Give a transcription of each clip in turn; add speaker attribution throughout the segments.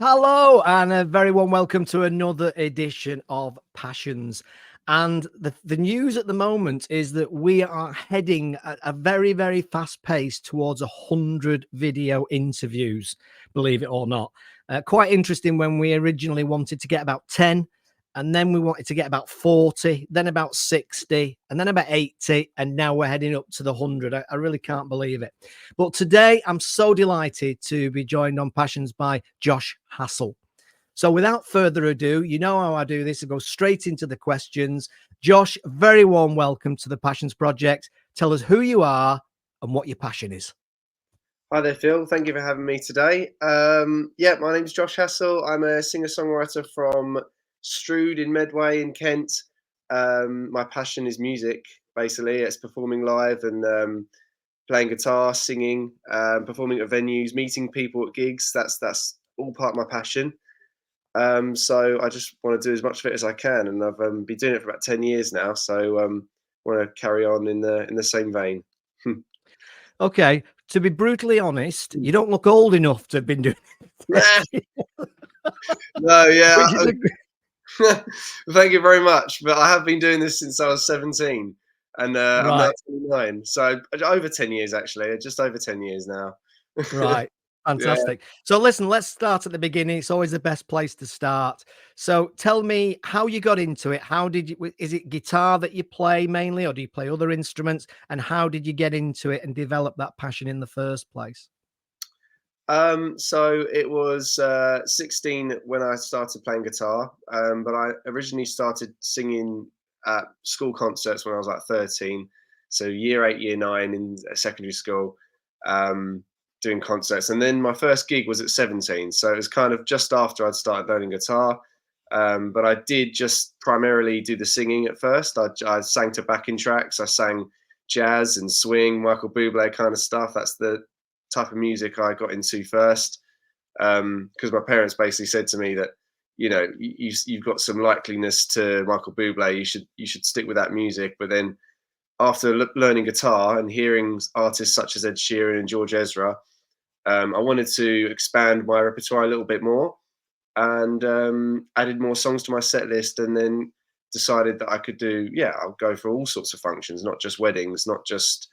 Speaker 1: Hello, and a very warm welcome to another edition of Passions. And the news at the moment is that we are heading at a very, very fast pace towards 100 video interviews, believe it or not. Quite interesting when we originally wanted to get about 10, and then we wanted to get about 40, then about 60, and then about 80, and now we're heading up to the 100. I really can't believe it. But today, I'm so delighted to be joined on Passions by Josh Hassell. So without further ado, you know how I do this. I go straight into the questions. Josh, very warm welcome to the Passions Project. Tell us who you are and what your passion is.
Speaker 2: Hi there, Phil. Thank you for having me today. My name's Josh Hassell. I'm a singer-songwriter from Strood in Medway in Kent. My passion is music, basically. It's performing live and playing guitar, singing, performing at venues, meeting people at gigs. That's all part of my passion. So I just want to do as much of it as I can, and I've been doing it for about 10 years now. So want to carry on in the same vein.
Speaker 1: Okay, to be brutally honest, you don't look old enough to have been doing it.
Speaker 2: No, yeah.
Speaker 1: Which is
Speaker 2: Thank you very much. But I have been doing this since I was 17, and I'm now
Speaker 1: right.
Speaker 2: 29. So over 10 years, actually, just over 10 years now.
Speaker 1: Right.
Speaker 2: Yeah.
Speaker 1: Fantastic. So listen, let's start at the beginning. It's always the best place to start. So tell me how you got into it. How did you, is it guitar that you play mainly, or do you play other instruments? And how did you get into it and develop that passion in the first place?
Speaker 2: So it was 16 when I started playing guitar, but I originally started singing at school concerts when I was like 13. So year 8, year 9 in secondary school, um, doing concerts. And then my first gig was at 17. So it was kind of just after I'd started learning guitar. But I did just primarily do the singing at first. I sang to backing tracks. I sang jazz and swing, Michael Bublé kind of stuff. That's the type of music I got into first, because my parents basically said to me that, you've got some likeliness to Michael Bublé. You should stick with that music. But then after learning guitar and hearing artists such as Ed Sheeran and George Ezra, I wanted to expand my repertoire a little bit more, and added more songs to my set list, and then decided that I could I'll go for all sorts of functions, not just weddings, not just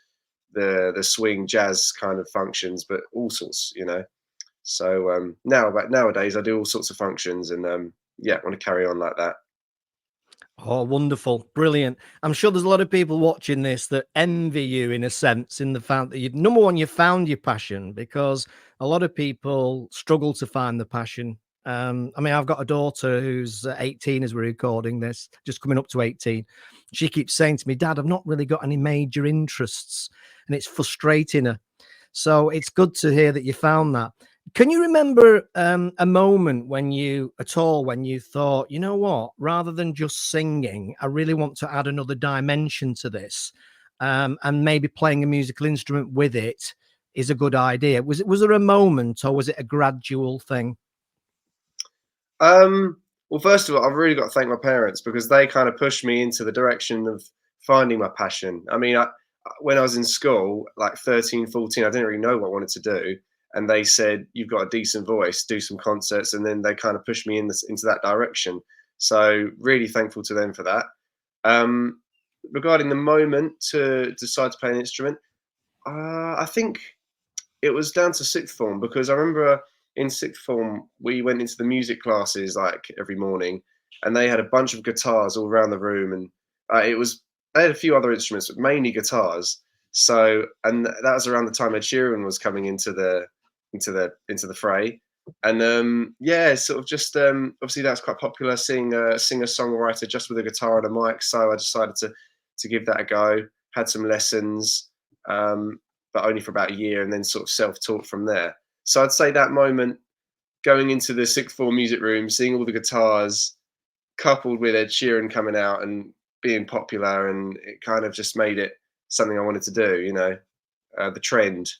Speaker 2: the swing jazz kind of functions, but all sorts. So nowadays I do all sorts of functions, and I want to carry on like that.
Speaker 1: Oh, wonderful. Brilliant. I'm sure there's a lot of people watching this that envy you in a sense, in the fact that number one, you found your passion, because a lot of people struggle to find the passion. I mean, I've got a daughter who's 18 as we're recording this, just coming up to 18. She keeps saying to me, Dad, I've not really got any major interests, and it's frustrating her. So it's good to hear that you found that. Can you remember a moment when you thought, you know what, rather than just singing, I really want to add another dimension to this, and maybe playing a musical instrument with it is a good idea? Was there a moment, or was it a gradual thing?
Speaker 2: Well, first of all, I've really got to thank my parents, because they kind of pushed me into the direction of finding my passion. I mean, when I was in school, like 13, 14, I didn't really know what I wanted to do. And they said, you've got a decent voice, do some concerts. And then they kind of pushed me into that direction. So really thankful to them for that. Um, Regarding the moment to decide to play an instrument, I think it was down to sixth form, because I remember in sixth form we went into the music classes like every morning, and they had a bunch of guitars all around the room, and it was they had a few other instruments, but mainly guitars. So, and that was around the time Ed Sheeran was coming into the fray, and sort of just obviously that's quite popular, seeing a singer songwriter just with a guitar and a mic. So I decided to give that a go. Had some lessons. But only for about a year, and then sort of self-taught from there. So I'd say that moment, going into the sixth form music room, seeing all the guitars, coupled with Ed Sheeran coming out and being popular, and it kind of just made it something I wanted to do. The trend.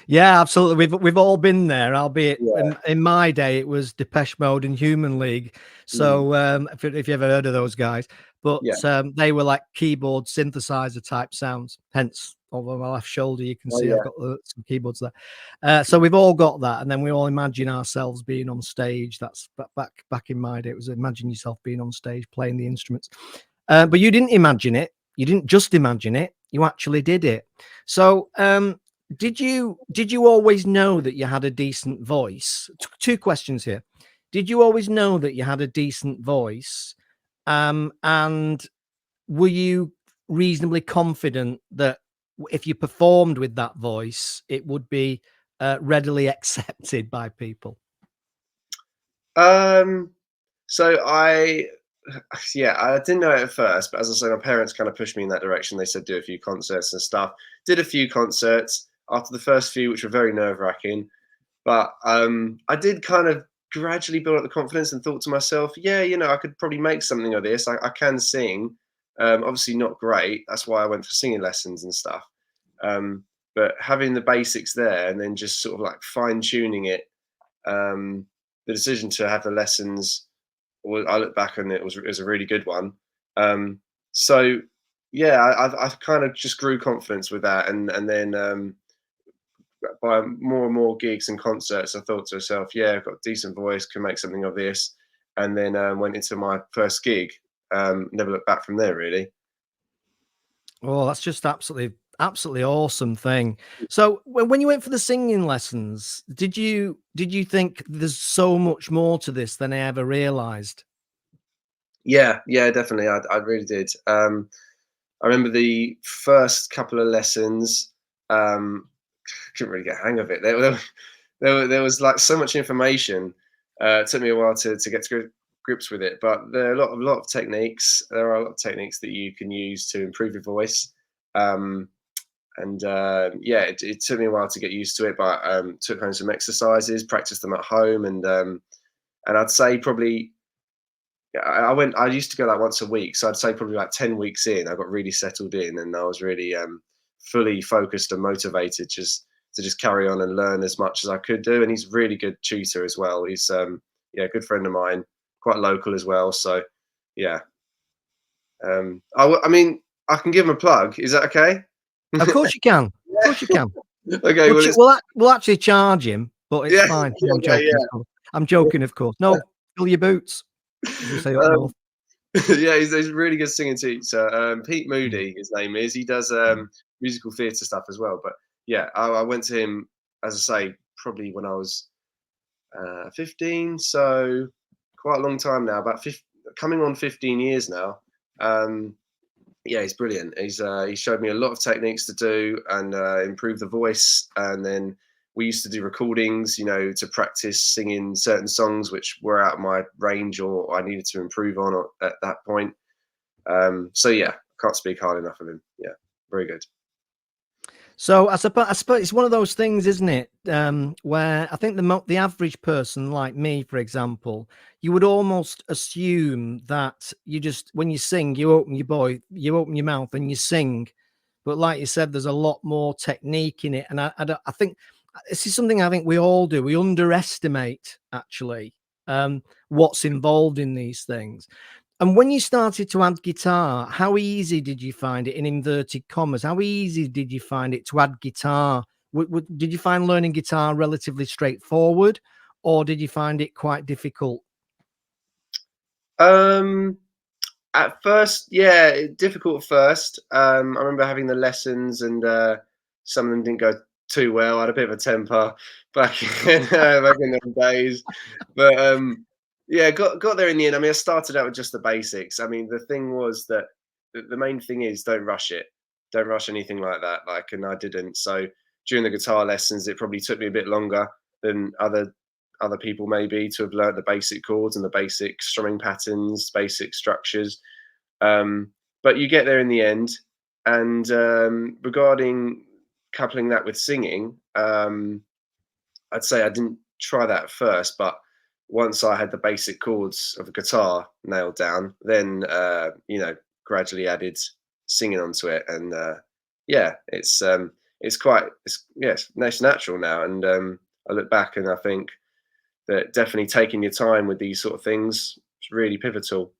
Speaker 1: Yeah, absolutely. We've all been there, albeit
Speaker 2: Yeah.
Speaker 1: in my day it was Depeche Mode and Human League.
Speaker 2: Mm.
Speaker 1: So if you ever heard of those guys, but
Speaker 2: Yeah.
Speaker 1: they were like keyboard synthesizer type sounds. Hence, over my left shoulder, you can
Speaker 2: Oh
Speaker 1: see I've
Speaker 2: yeah.
Speaker 1: got some keyboards there. So we've all got that, and then we all imagine ourselves being on stage. That's back in my day. It was imagine yourself being on stage playing the instruments. But you didn't imagine it. You didn't just imagine it. You actually did it. So did you always know that you had a decent voice? Two questions here. Did you always know that you had a decent voice? And were you reasonably confident that if you performed with that voice, it would be readily accepted by people?
Speaker 2: Um, so yeah, I didn't know it at first, but as I say, my parents kind of pushed me in that direction. They said do a few concerts and stuff. Did a few concerts after the first few, which were very nerve wracking. But I did kind of gradually build up the confidence and thought to myself, yeah, I could probably make something of this. I can sing. Obviously not great. That's why I went for singing lessons and stuff. Um, but having the basics there and then just sort of like fine tuning it, the decision to have the lessons, I look back and it was a really good one. Um, so yeah, I kind of just grew confidence with that, and then by more and more gigs and concerts, I thought to myself, yeah, I've got a decent voice, can make something of this, and then went into my first gig. Never looked back from there, really.
Speaker 1: Oh, that's just absolutely awesome thing. So when you went for the singing lessons, did you think there's so much more to this than I ever realized?
Speaker 2: Yeah, yeah, definitely. I really did. I remember the first couple of lessons. Couldn't really get a hang of it. There was like so much information. It took me a while to get to grips with it, but there are a lot of techniques. There are a lot of techniques that you can use to improve your voice. Um, and yeah, it took me a while to get used to it, but took home some exercises, practiced them at home, and I'd say probably yeah, I used to go like once a week, so I'd say probably like 10 weeks in, I got really settled in and I was really fully focused and motivated just to just carry on and learn as much as I could do. And he's a really good tutor as well. He's yeah, a good friend of mine, quite local as well. So yeah, I mean, I can give him a plug. Is that okay?
Speaker 1: Of course you can. Of course you can.
Speaker 2: Okay, well it's
Speaker 1: We'll actually charge him, but it's
Speaker 2: yeah,
Speaker 1: fine. No, I'm
Speaker 2: okay,
Speaker 1: joking, of course. I'm joking, of course. No, fill your boots, as we say
Speaker 2: yeah.
Speaker 1: up north.
Speaker 2: Yeah, he's a really good singing teacher. Pete
Speaker 1: Mm.
Speaker 2: Moody, his name is. He does
Speaker 1: Mm.
Speaker 2: musical theatre stuff as well. But yeah, I went to him, as I say, probably when I was 15, so quite a long time now, about 50, coming on 15 years now. Um, yeah, he's brilliant. He showed me a lot of techniques to do and improve the voice. And then we used to do recordings, to practice singing certain songs which were out of my range or I needed to improve on at that point. So yeah, can't speak hard enough of him. Yeah, very good.
Speaker 1: So I suppose it's one of those things, isn't it? Where I think the average person, like me, for example, you would almost assume that you just when you sing, you open your mouth and you sing. But like you said, there's a lot more technique in it, and I think this is something I think we all do. We underestimate actually what's involved in these things. And when you started to add guitar, how easy did you find it, in inverted commas? How easy did you find it to add guitar? Did you find learning guitar relatively straightforward, or did you find it quite difficult?
Speaker 2: Um, at first, yeah, difficult at first. I remember having the lessons, and some of them didn't go too well. I had a bit of a temper back back in those days, but yeah, got there in the end. I mean, I started out with just the basics. I mean, the thing was that the main thing is don't rush it. Don't rush anything like that. Like, and I didn't. So during the guitar lessons, it probably took me a bit longer than other people maybe to have learned the basic chords and the basic strumming patterns, basic structures. Um, but you get there in the end. And regarding coupling that with singing, I'd say I didn't try that at first, but once I had the basic chords of a guitar nailed down, then gradually added singing onto it, and yeah, it's it's quite, it's natural now. And I look back and I think that definitely taking your time with these sort of things is really pivotal.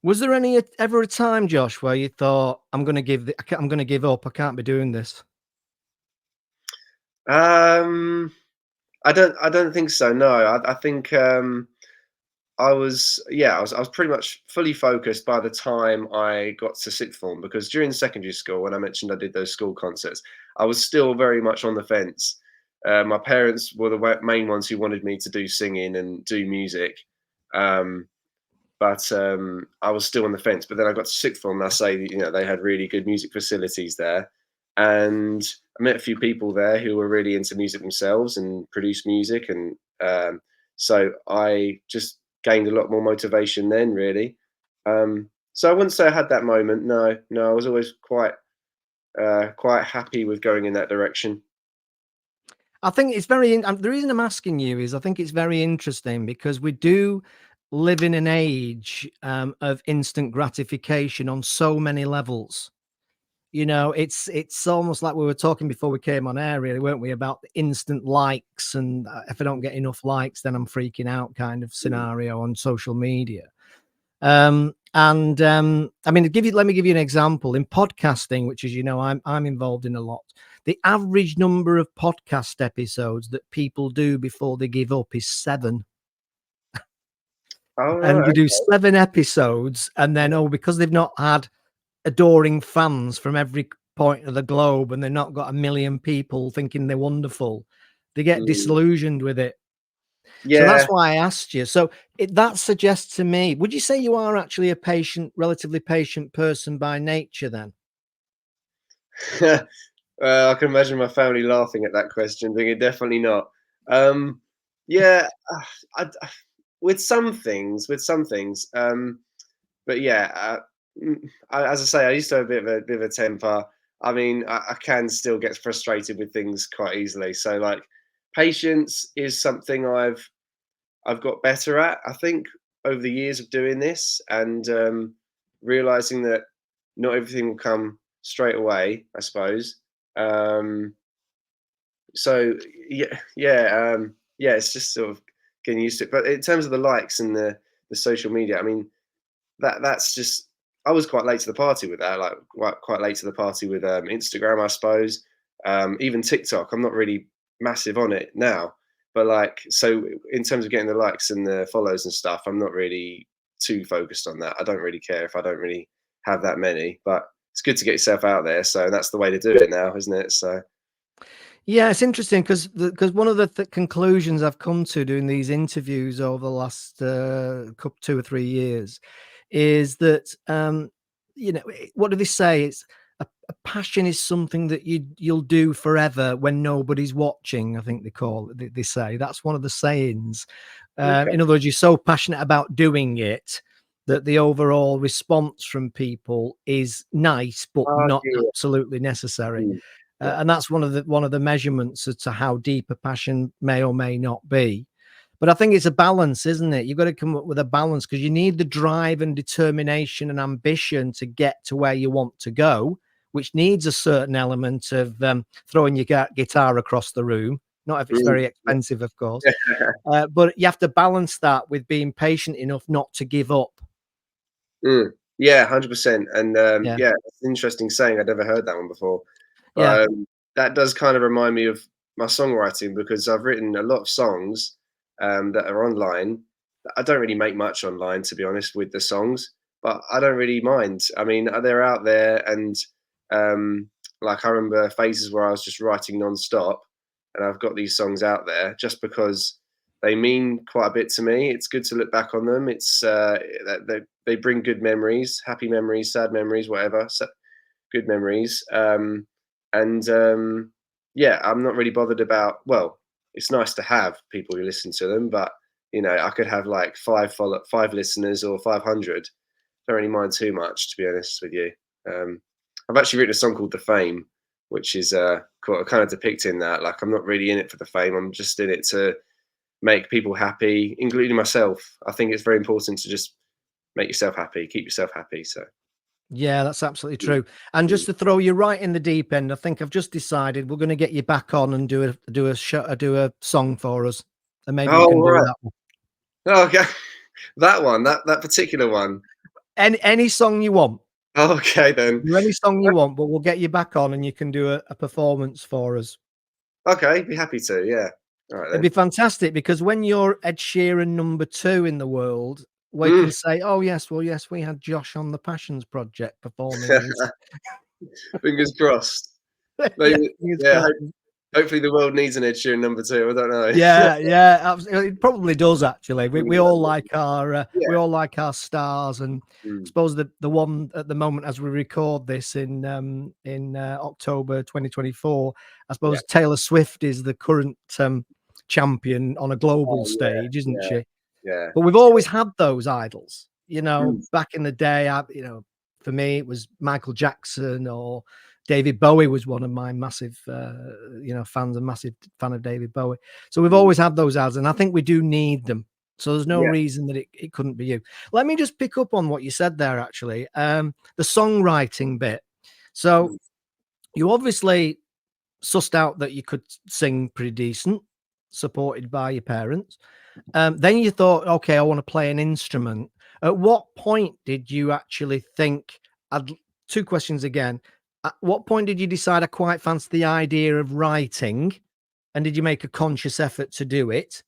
Speaker 1: Was there ever a time, Josh, where you thought, I'm gonna give up. I can't be doing this.
Speaker 2: Um, I don't think so. No, I think I was pretty much fully focused by the time I got to sixth form, because during secondary school, when I mentioned I did those school concerts, I was still very much on the fence. My parents were the main ones who wanted me to do singing and do music. Um, but I was still on the fence. But then I got to sixth form, and I say, they had really good music facilities there, and I met a few people there who were really into music themselves and produced music, and so I just gained a lot more motivation then, really. So I wouldn't say I had that moment. No, no, I was always quite happy with going in that direction.
Speaker 1: I think it's the reason I'm asking you is I think it's very interesting because we do live in an age of instant gratification on so many levels. You know, it's almost like we were talking before we came on air, really, weren't we, about the instant likes and if I don't get enough likes, then I'm freaking out kind of
Speaker 2: Mm.
Speaker 1: scenario on social media. I mean, let me give you an example in podcasting, which is, I'm involved in a lot. The average number of podcast episodes that people do before they give up is 7.
Speaker 2: All
Speaker 1: And you
Speaker 2: right.
Speaker 1: do 7 episodes, and then, oh, because they've not had adoring fans from every point of the globe, and they've not got a million people thinking they're wonderful, they get
Speaker 2: Mm.
Speaker 1: disillusioned with it. So that's
Speaker 2: Yeah.
Speaker 1: why I asked you. So that suggests to me, would you say you are actually a relatively patient person by nature then?
Speaker 2: I can imagine my family laughing at that question, thinking definitely not. Um, yeah, with some things, but yeah, as I say, I used to have a bit of a temper. I mean, I can still get frustrated with things quite easily. So, like, patience is something I've got better at, I think, over the years of doing this, and realizing that not everything will come straight away, I suppose. Um, so yeah, it's just sort of getting used to it. But in terms of the likes and the social media, I mean, that's just, I was quite late to the party with that. Like, quite late to the party with Instagram, I suppose. Even TikTok, I'm not really massive on it now, but like, so in terms of getting the likes and the follows and stuff, I'm not really too focused on that. I don't really care if I don't really have that many, but it's good to get yourself out there. So that's the way to do it now, isn't it? So
Speaker 1: Yeah, it's interesting because one of the conclusions I've come to doing these interviews over the last couple 2 or 3 years is that what do they say? It's a passion is something that you'll do forever when nobody's watching. I think they call it. They say that's one of the sayings.
Speaker 2: okay.
Speaker 1: In other words, you're so passionate about doing it that the overall response from people is nice, but
Speaker 2: Oh
Speaker 1: not
Speaker 2: dear.
Speaker 1: absolutely necessary.
Speaker 2: Mm. Yeah.
Speaker 1: And that's one of the measurements as to how deep a passion may or may not be. But I think it's a balance, isn't it? You've got to come up with a balance because you need the drive and determination and ambition to get to where you want to go, which needs a certain element of throwing your guitar across the room. Not if it's
Speaker 2: Mm.
Speaker 1: very expensive, of course. But you have to balance that with being patient enough not to give up.
Speaker 2: Mm. Yeah, 100%. And
Speaker 1: Yeah,
Speaker 2: yeah, it's an interesting saying. I'd never heard that one before.
Speaker 1: yeah.
Speaker 2: But that does kind of remind me of my songwriting, because I've written a lot of songs that are online. I don't really make much online, to be honest, with the songs, but I don't really mind. I mean, they're out there, and like, I remember phases where I was just writing non-stop, and I've got these songs out there just because they mean quite a bit to me. It's good to look back on them. It's they bring good memories, happy memories, sad memories, whatever. So, good memories. And yeah, I'm not really bothered about. Well, it's nice to have people who listen to them, but I could have like five listeners or 500. Don't really mind too much, to be honest with you. Um, I've actually written a song called "The Fame," which is kind of depicting that. Like, I'm not really in it for the fame. I'm just in it to make people happy, including myself. I think it's very important to just make yourself happy, keep yourself happy. So
Speaker 1: Yeah, that's absolutely
Speaker 2: Mm,
Speaker 1: true. And
Speaker 2: mm.
Speaker 1: just to throw you right in the deep end, I think I've just decided we're going to get you back on and do a song for us, and maybe you
Speaker 2: Oh,
Speaker 1: can do
Speaker 2: right.
Speaker 1: that one.
Speaker 2: Okay. That one, that particular one.
Speaker 1: Any song you want.
Speaker 2: Okay then.
Speaker 1: Do any song you want, but we'll get you back on and you can do a performance for us.
Speaker 2: Okay, be happy to, yeah. Alright
Speaker 1: It'd be
Speaker 2: then.
Speaker 1: fantastic because when you're Ed Sheeran number 2 in the world, we can
Speaker 2: Mm.
Speaker 1: say, "Oh, yes, well, yes, we had Josh on the Passions Project performing this."
Speaker 2: Fingers crossed.
Speaker 1: Yeah,
Speaker 2: Maybe,
Speaker 1: fingers
Speaker 2: yeah,
Speaker 1: crossed.
Speaker 2: hopefully the world needs an Ed Sheeran number 2, I don't know.
Speaker 1: Yeah, yeah, it probably does actually. We all
Speaker 2: Mm,
Speaker 1: like
Speaker 2: yeah.
Speaker 1: stars, and I
Speaker 2: Mm.
Speaker 1: suppose the one at the moment as we record this in October 2024, I
Speaker 2: Yeah.
Speaker 1: suppose Taylor Swift is the current champion on a global
Speaker 2: Oh, yeah,
Speaker 1: stage, isn't
Speaker 2: yeah,
Speaker 1: she?
Speaker 2: yeah.
Speaker 1: But we've always had those idols,
Speaker 2: Mm.
Speaker 1: back in the day. For me, it was Michael Jackson or David Bowie was one of my massive, fans, a massive fan of David Bowie. So we've
Speaker 2: Mm.
Speaker 1: always had those ads, and I think we do need them. So there's no
Speaker 2: Yeah.
Speaker 1: reason that it couldn't be you. Let me just pick up on what you said there, actually. The songwriting bit. So
Speaker 2: Mm.
Speaker 1: you obviously sussed out that you could sing pretty decent, supported by your parents. Then you thought, okay, I want to play an instrument. At what point did you actually think? I'd, two questions again. At what point did you decide I quite fancy the idea of writing? And did you make a conscious effort to do it?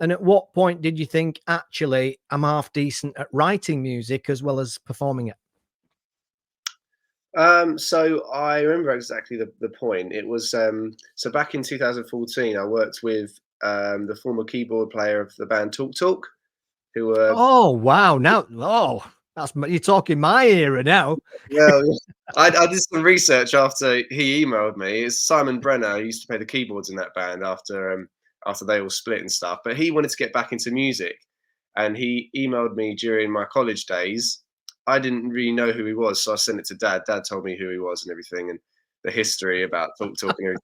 Speaker 1: And at what point did you think, actually, I'm half decent at writing music as well as performing it?
Speaker 2: So I remember exactly the point. It was so back in 2014, I worked with the former keyboard player of the band Talk Talk, who were
Speaker 1: Oh, wow. Now, oh, you're talking my era now.
Speaker 2: well. I did some research after he emailed me. It's Simon Brenner who used to play the keyboards in that band after they all split and stuff. But he wanted to get back into music, and he emailed me during my college days. I didn't really know who he was, so I sent it to Dad. Dad told me who he was and everything, and the history about Talk Talk and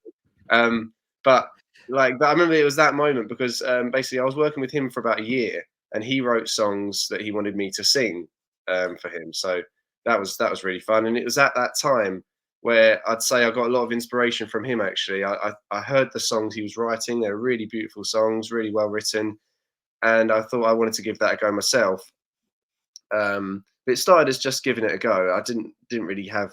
Speaker 2: everything. But I remember it was that moment because basically I was working with him for about a year, and he wrote songs that he wanted me to sing for him. So that was really fun, and it was at that time where I'd say I got a lot of inspiration from him. Actually, I heard the songs he was writing; they're really beautiful songs, really well written, and I thought I wanted to give that a go myself. But it started as just giving it a go. I didn't really have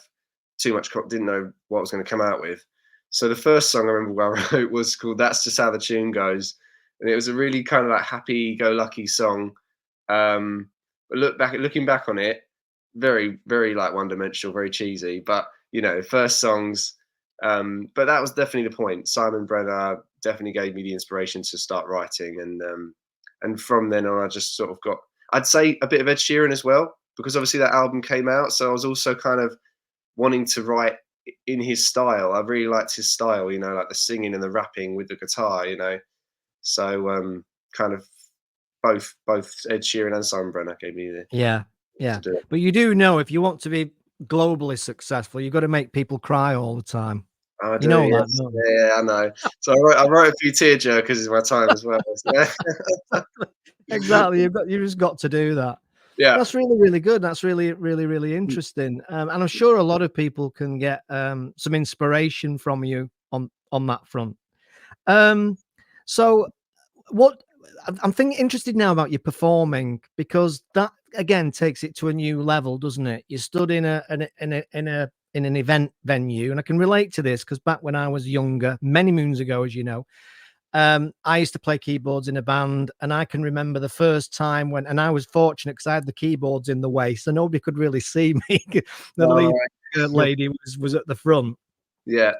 Speaker 2: too much, didn't know what I was going to come out with. So the first song I remember I wrote was called "That's Just How the Tune Goes," and it was a really kind of like happy-go-lucky song. But looking back on it, very very like one-dimensional, very cheesy. But first songs. But that was definitely the point. Simon Brenner definitely gave me the inspiration to start writing, and from then on, I just sort of got, I'd say, a bit of Ed Sheeran as well, because obviously that album came out. So I was also kind of wanting to write in his style. I really liked his style, like the singing and the rapping with the guitar. So kind of both Ed Sheeran and Simon Brenner gave me the
Speaker 1: Yeah,
Speaker 2: to
Speaker 1: yeah.
Speaker 2: do it.
Speaker 1: But you do know if you want to be globally successful, you've got to make people cry all the time.
Speaker 2: I
Speaker 1: You
Speaker 2: do,
Speaker 1: know that,
Speaker 2: yes.
Speaker 1: don't you?
Speaker 2: Yeah, yeah, I know. So I wrote a few tearjerkers in my time as well. So,
Speaker 1: Exactly. Exactly. You've just got to do that.
Speaker 2: yeah.
Speaker 1: That's really, really good. That's really, really, really interesting. And I'm sure a lot of people can get some inspiration from you on that front. Um, so what I'm thinking interested now about your performing because that again takes it to a new level, doesn't it? You stood in an event venue, and I can relate to this because back when I was younger, many moons ago, as you know, I used to play keyboards in a band, and I can remember the first time and I was fortunate because I had the keyboards in the way, so nobody could really see me. The
Speaker 2: All
Speaker 1: lead
Speaker 2: right.
Speaker 1: lady was at the front,
Speaker 2: Yeah.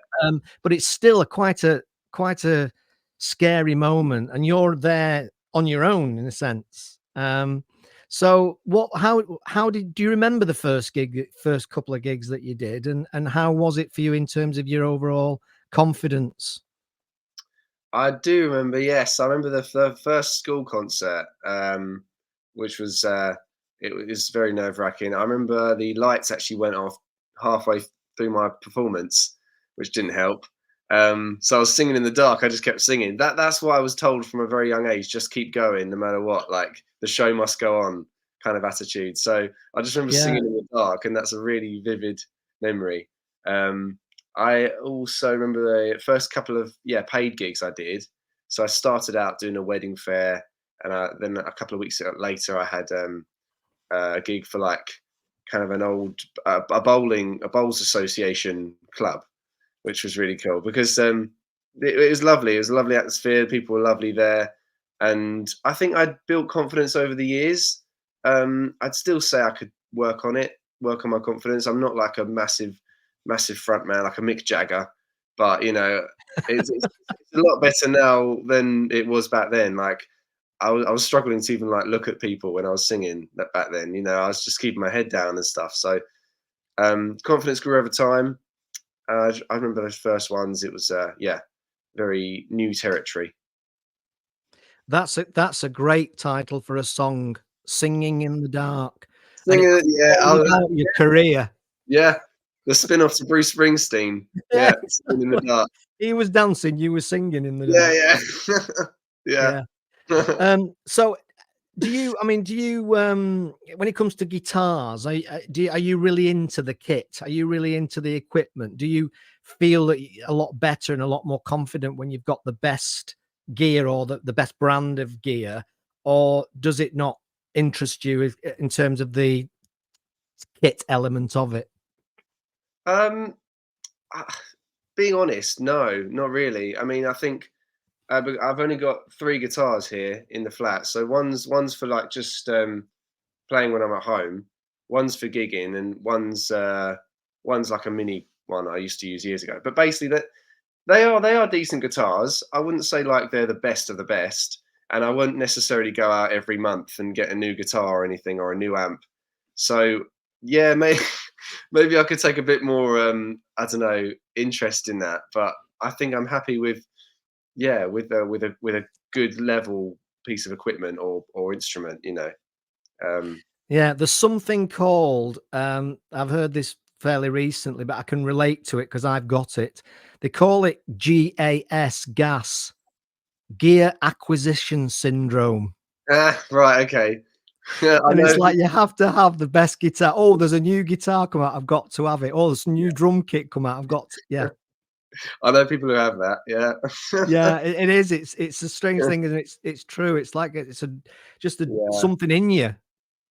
Speaker 1: but it's still quite a scary moment, and you're there on your own in a sense. So how do you remember the first couple of gigs that you did, and how was it for you in terms of your overall confidence?
Speaker 2: I do remember, yes. I remember the first school concert, which was it was very nerve-wracking. I remember the lights actually went off halfway through my performance, which didn't help. So I was singing in the dark. I just kept singing. That's what I was told from a very young age. Just keep going, no matter what. Like the show must go on, kind of attitude. So I just remember
Speaker 1: Yeah.
Speaker 2: singing in the dark, and that's a really vivid memory. Um, I also remember the first couple of paid gigs I did. So I started out doing a wedding fair, and then a couple of weeks later I had a gig for like kind of an old a bowls association club, which was really cool because it was lovely. It was a lovely atmosphere. People were lovely there, and I think I'd built confidence over the years. I'd still say I could work on it, work on my confidence. I'm not like a massive front man like a Mick Jagger, but you know, it's a lot better now than it was back then. Like I was struggling to even like look at people when I was singing that back then. You know, I was just keeping my head down and stuff. So confidence grew over time. I remember those first ones. It was very new territory.
Speaker 1: That's a great title for a song, "Singing in the Dark," and it
Speaker 2: Singing,
Speaker 1: could
Speaker 2: yeah,
Speaker 1: all about your career.
Speaker 2: yeah, the spin-off to Bruce Springsteen. Yeah, Singing in the Dark.
Speaker 1: He was dancing, you were singing in the
Speaker 2: Yeah,
Speaker 1: dark.
Speaker 2: yeah,
Speaker 1: Yeah.
Speaker 2: yeah.
Speaker 1: So do you I mean, do you, when it comes to guitars, are you really into the kit? Are you really into the equipment? Do you feel that a lot better and a lot more confident when you've got the best gear or the best brand of gear? Or does it not interest you in terms of the kit element of it?
Speaker 2: um, uh, Being honest, no, not really. I mean, I think but I've only got 3 guitars here in the flat. So one's for like just playing when I'm at home, one's for gigging, and one's like a mini one I used to use years ago. But basically, that they are decent guitars. I wouldn't say like they're the best of the best, and I wouldn't necessarily go out every month and get a new guitar or anything or a new amp. So yeah, maybe I could take a bit more I don't know interest in that, but I think I'm happy with with a good level piece of equipment or instrument, you know. Um,
Speaker 1: Yeah, there's something called, I've heard this fairly recently, but I can relate to it because I've got it. They call it GAS, Gear Acquisition Syndrome.
Speaker 2: right, okay. Yeah, I
Speaker 1: And it's
Speaker 2: know.
Speaker 1: like you have to have the best guitar. Oh, there's a new guitar come out, I've got to have it. Oh, there's a new drum kit come out, I've got to, yeah.
Speaker 2: I know people who have that. Yeah.
Speaker 1: Yeah, it is. It's a strange thing, and it's true. It's like it's a just a
Speaker 2: Yeah.
Speaker 1: something in you.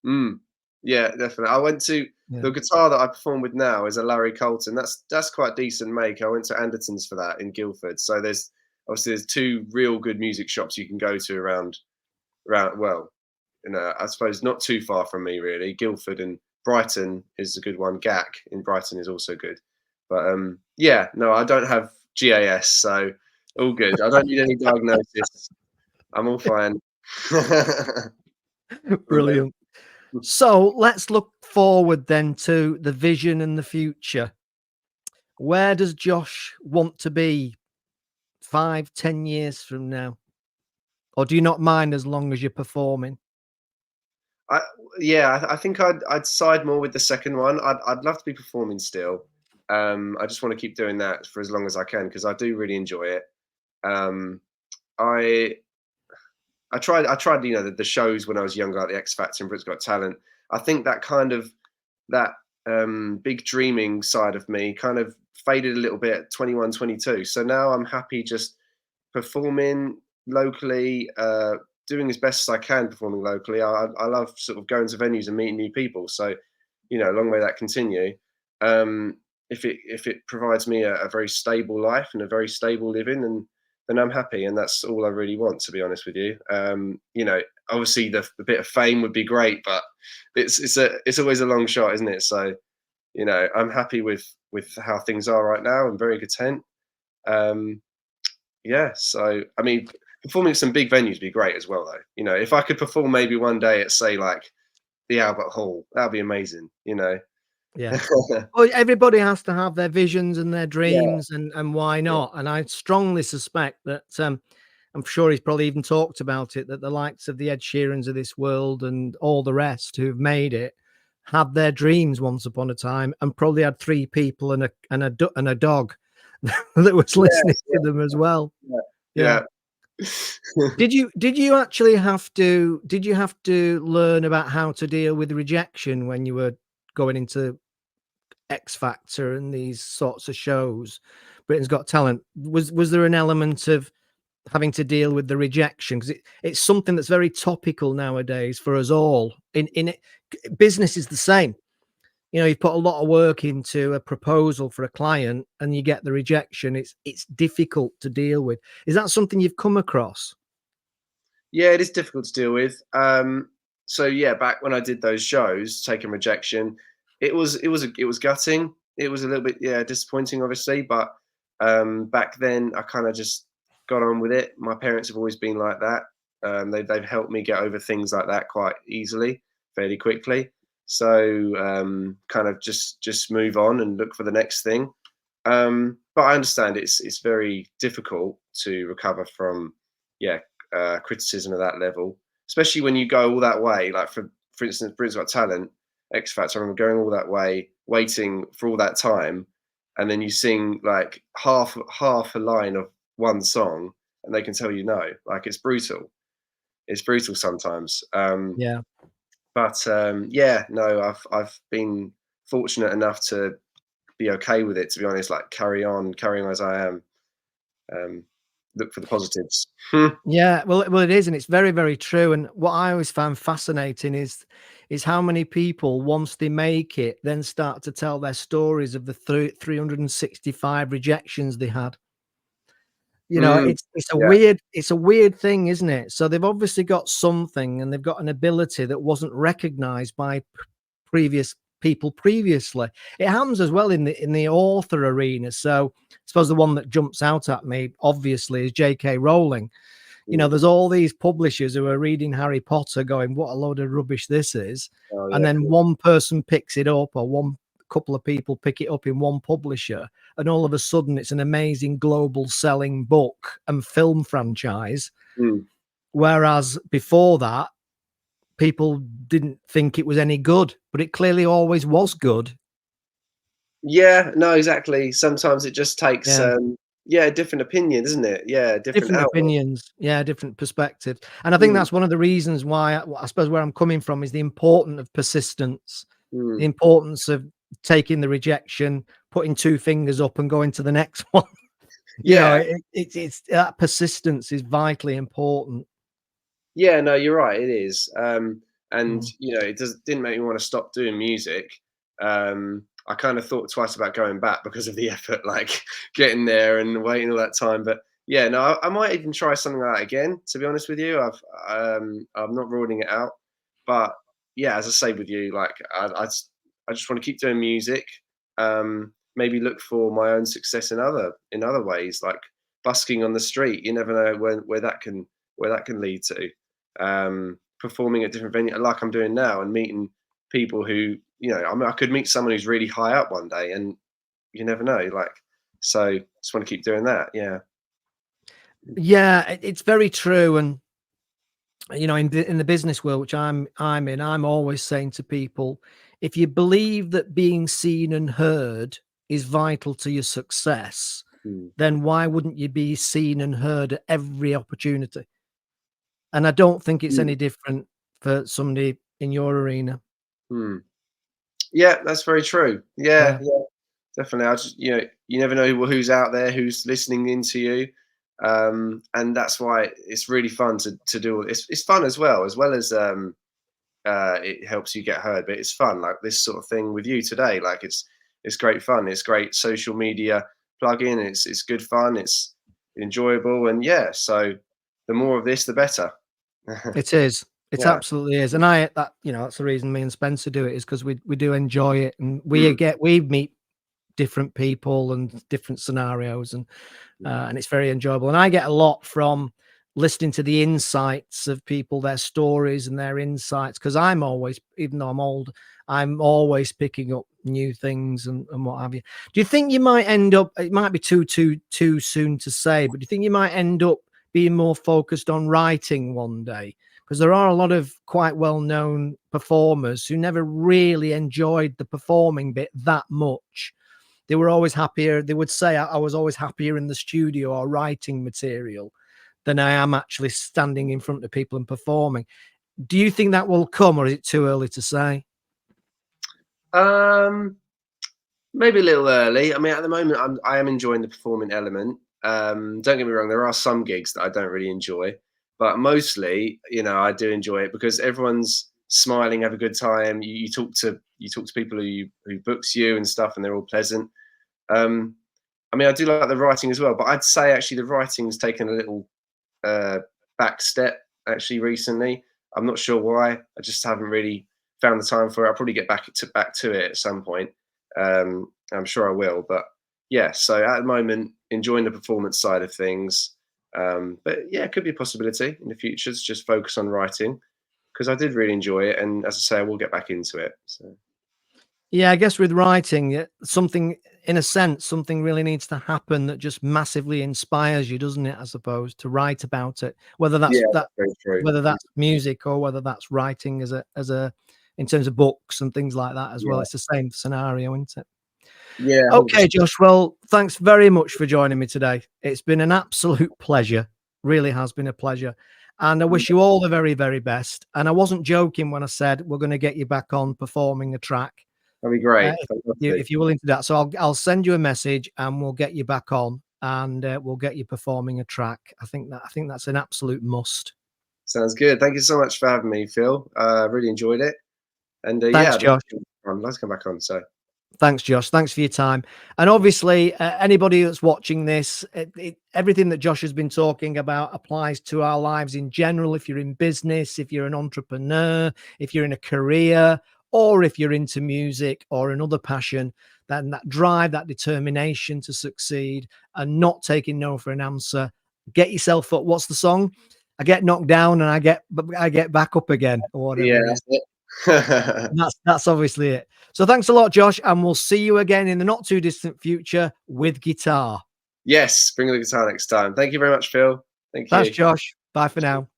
Speaker 2: Mm. Yeah, definitely. I went to
Speaker 1: Yeah.
Speaker 2: the guitar that I perform with now is a Larry Colton. That's quite decent make. I went to Anderton's for that in Guildford. So there's 2 real good music shops you can go to around well, you know, I suppose not too far from me really. Guildford and Brighton is a good one. GAC in Brighton is also good. But yeah, no, I don't have GAS, so all good. I don't need any diagnosis. I'm all fine. Brilliant.
Speaker 1: Brilliant. So let's look forward then to the vision and the future. Where does Josh want to be 5, 10 years from now? Or do you not mind as long as you're performing?
Speaker 2: I Yeah, I think I'd side more with the second one. I'd love to be performing still. I just want to keep doing that for as long as I can because I do really enjoy it. Um, I I tried, you know, the shows when I was younger, like the X Factor and Britain's Got Talent. I think that kind of that big dreaming side of me kind of faded a little bit at 21, 22. So now I'm happy just performing locally, doing as best as I can performing locally. I love sort of going to venues and meeting new people. So, you know, long may that continue. If it provides me a very stable life and a very stable living, and then I'm happy, and that's all I really want, to be honest with you. You know, obviously the bit of fame would be great, but it's always a long shot, isn't it? So, you know, I'm happy with how things are right now. I'm very content. Um, yeah, so I mean, performing at some big venues would be great as well, though. You know, if I could perform maybe one day at say like the Albert Hall, that'd be amazing. You know.
Speaker 1: Yeah. Well, everybody has to have their visions and their
Speaker 2: Yeah,
Speaker 1: dreams, and why
Speaker 2: yeah,
Speaker 1: not? And I strongly suspect that, I'm sure he's probably even talked about it, that the likes of the Ed Sheerans of this world and all the rest who've made it had their dreams once upon a time, and probably had 3 people and a dog that was listening
Speaker 2: yes,
Speaker 1: to them as well.
Speaker 2: yeah,
Speaker 1: Yeah.
Speaker 2: yeah.
Speaker 1: Did you actually have to learn about how to deal with rejection when you were going into X Factor and these sorts of shows, Britain's Got Talent? Was there an element of having to deal with the rejection? Because it's something that's very topical nowadays for us all. In it, business is the same. You know, you've put a lot of work into a proposal for a client and you get the rejection. It's difficult to deal with. Is that something you've come across?
Speaker 2: Yeah, it is difficult to deal with. So yeah, back when I did those shows, taking rejection, it was gutting. It was a little bit, yeah, disappointing, obviously. But back then, I kind of just got on with it. My parents have always been like that. They've helped me get over things like that quite easily, fairly quickly. So kind of just move on and look for the next thing. But I understand it's very difficult to recover from, yeah, criticism of that level, especially when you go all that way. Like for instance, Britain's Got Talent, X Factor. I remember going all that way, waiting for all that time, and then you sing like half a line of one song, and they can tell you no. Like it's brutal. It's brutal sometimes.
Speaker 1: Yeah.
Speaker 2: But yeah, no, I've been fortunate enough to be okay with it. To be honest, like carrying on as I am. Um, Look for the positives.
Speaker 1: Yeah, well, it is, and it's very, very true. And what I always found fascinating is how many people, once they make it, then start to tell their stories of the 365 rejections they had. You know,
Speaker 2: Mm, yeah.
Speaker 1: it's a weird thing, isn't it? So they've obviously got something, and they've got an ability that wasn't recognized by previous people previously. It happens as well in the author arena. So I suppose the one that jumps out at me obviously is J.K. Rowling. You know,
Speaker 2: Mm.
Speaker 1: there's all these publishers who are reading Harry Potter going, what a load of rubbish this is.
Speaker 2: Oh,
Speaker 1: And
Speaker 2: yeah,
Speaker 1: then
Speaker 2: cool.
Speaker 1: one person picks it up, or one couple of people pick it up in one publisher, and all of a sudden it's an amazing global selling book and film franchise.
Speaker 2: Mm.
Speaker 1: Whereas before that, people didn't think it was any good, but it clearly always was good.
Speaker 2: Yeah, no, exactly. Sometimes it just takes,
Speaker 1: Yeah.
Speaker 2: yeah, a different opinion, isn't it? Yeah, a different
Speaker 1: Different
Speaker 2: outlook.
Speaker 1: opinions, yeah, different perspectives, and I think
Speaker 2: Mm,
Speaker 1: that's one of the reasons why I suppose where I'm coming from is the importance of persistence, the
Speaker 2: mm.
Speaker 1: importance of taking the rejection, putting 2 fingers up and going to the next one. You know,
Speaker 2: Yeah,
Speaker 1: it's that persistence is vitally important.
Speaker 2: yeah, no, you're right, it is. And,
Speaker 1: Mm.
Speaker 2: you know, didn't make me wanna stop doing music. I kinda thought twice about going back because of the effort, like, getting there and waiting all that time, but, yeah, no, I might even try something like that again, to be honest with you. I'm not ruling it out, but, yeah, as I say with you, like, I just wanna keep doing music, maybe look for my own success in other ways, like busking on the street. You never know where that can lead to. Performing at different venues like I'm doing now and meeting people who, you know, I mean, I could meet someone who's really high up one day and you never know. Like, so just want to keep doing that. Yeah.
Speaker 1: Yeah, it's very true, and, you know, in the business world, which I'm in, I'm always saying to people, if you believe that being seen and heard is vital to your success,
Speaker 2: Mm,
Speaker 1: then why wouldn't you be seen and heard at every opportunity? And I don't think it's
Speaker 2: mm,
Speaker 1: any different for somebody in your arena.
Speaker 2: mm. Yeah, that's very true. Yeah,
Speaker 1: Yeah.
Speaker 2: yeah, definitely. I just, you know, you never know who's out there, who's listening into you. And that's why it's really fun to do. It's fun as well as it helps you get heard. But it's fun, like this sort of thing with you today. Like it's great fun. It's great social media plug-in. It's good fun. It's enjoyable, and yeah. So the more of this, the better.
Speaker 1: It is. It
Speaker 2: Yeah.
Speaker 1: absolutely is, and you know, that's the reason me and Spencer do it, is because we do enjoy it, and
Speaker 2: Mm,
Speaker 1: we meet different people and different scenarios, and it's very enjoyable. And I get a lot from listening to the insights of people, their stories and their insights, because I'm always, even though I'm old, I'm always picking up new things and what have you. Do you think you might end up? It might be too soon to say, but do you think you might end up being more focused on writing one day? Because there are a lot of quite well-known performers who never really enjoyed the performing bit that much. They were always happier. They would say, I was always happier in the studio or writing material. than I am actually standing in front of people and performing. Do you think that will come, or is it too early to say?
Speaker 2: Maybe a little early. I mean, at the moment, I am enjoying the performing element. Don't get me wrong, there are some gigs that I don't really enjoy, but mostly, I do enjoy it because everyone's smiling, have a good time. You talk to people who books you and stuff, and they're all pleasant. Um, I mean, I do like the writing as well, but I'd say actually the writing's taken a little uh, back step actually recently. I'm not sure why. I just haven't really found the time for it. I'll probably get back to it at some point. I'm sure I will, but yeah. So at the moment, enjoying the performance side of things. But yeah, it could be a possibility in the future to just focus on writing because I did really enjoy it, and as I say, I will get back into it. So
Speaker 1: Yeah, I guess with writing, something, in a sense, something really needs to happen that just massively inspires you, doesn't it? I suppose to write about it, whether
Speaker 2: yeah,
Speaker 1: that's
Speaker 2: that's very true.
Speaker 1: whether that's music or whether that's writing as a in terms of books and things like that as well.
Speaker 2: Yeah,
Speaker 1: It's the same scenario, isn't it?
Speaker 2: yeah,
Speaker 1: Okay, Josh. Well, thanks very much for joining me today. It's been an absolute pleasure. Really has been a pleasure. And I wish you all the very, very best. And I wasn't joking when I said we're going to get you back on performing a track.
Speaker 2: that'd be great.
Speaker 1: If
Speaker 2: Fantastic.
Speaker 1: if you're willing to do that. So I'll send you a message and we'll get you back on and we'll get you performing a track. I think that's an absolute must.
Speaker 2: Sounds good. Thank you so much for having me, Phil. Really enjoyed it. And yeah,
Speaker 1: Thanks, Josh.
Speaker 2: I'd love to come back on. So
Speaker 1: Thanks, Josh. Thanks for your time. And obviously, anybody that's watching this, everything that Josh has been talking about applies to our lives in general. If you're in business, if you're an entrepreneur, if you're in a career, or if you're into music or another passion, then that drive, that determination to succeed and not taking no for an answer. Get yourself up. What's the song? I get knocked down and I get back up again, or
Speaker 2: yeah,
Speaker 1: whatever it is.
Speaker 2: that's it.
Speaker 1: That's obviously it. So thanks a lot, Josh, and we'll see you again in the not too distant future with guitar.
Speaker 2: Yes, bring the guitar next time. Thank you very much, Phil. Thank
Speaker 1: Thanks,
Speaker 2: you.
Speaker 1: Josh. Bye for now.